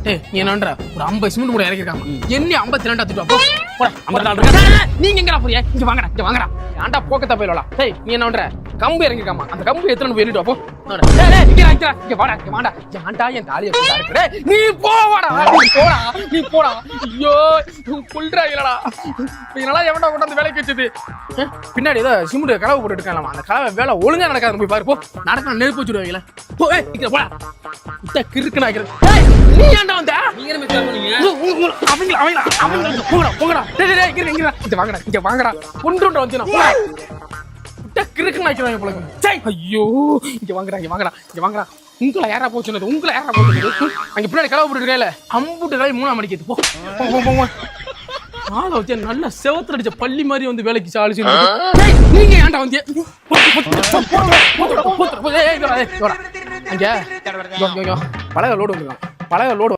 டேய் நீ என்னன்ற ஒரு 50 சிமெண்ட் கூட இறக்கிருக்காங்க என்ன 52 திட்டு போ போடா 54 இருக்கா நீங்க எங்கடா போறியா இங்க வாங்கடா ஏன்டா போக்கத்த போயிலடா டேய் நீ என்னன்ற கம்பு இறக்கிருக்காமா அந்த கம்பு எத்தனை போய் ஏறிட்டு போ டேய் இங்க வாடா ஏன்டா என் தாலியை போட்டா இருக்கு டேய் நீ போடா நீ போடா ஐயோ குல்றா இல்லடா இதனால எவன்டா கொண்டு வந்து வேலைக்கு வச்சது பின்னாடி ஏதோ சிமெண்ட் கலவை போட்டு இருக்காங்களாமா அந்த கலவை வேலை ஒழுங்கா நடக்காது போய் பாரு போ நடக்க நெருப்பு வச்சுடுவாங்களே போ இங்க போடா இத கிறுக்குனா டேய் நீ ஏன்டா வந்த நீங்க என்ன மெசேஜ் பண்ணீங்க அவங்க போங்கடா டேய் இங்க வாங்கடா கொண்டுடா வந்து நான் கிறுக்கு நாய்க்கிறாங்க போல சை ஐயோ இங்க வாங்கடா உங்களை யாரா போச்சுனது அங்க பின்னாடி கலவை போட்டு இருக்கல அம்புட்டு காய் 3 மணிக்கு போ ஆளை வச்சு நல்ல செவத்துல அடிச்ச பள்ளி மாதிரி வந்து வேலைக்கு சாலிச்சு நீங்க ஏன்டா வந்து அங்க பழக லோடு வந்துருக்கான் பழக லோடு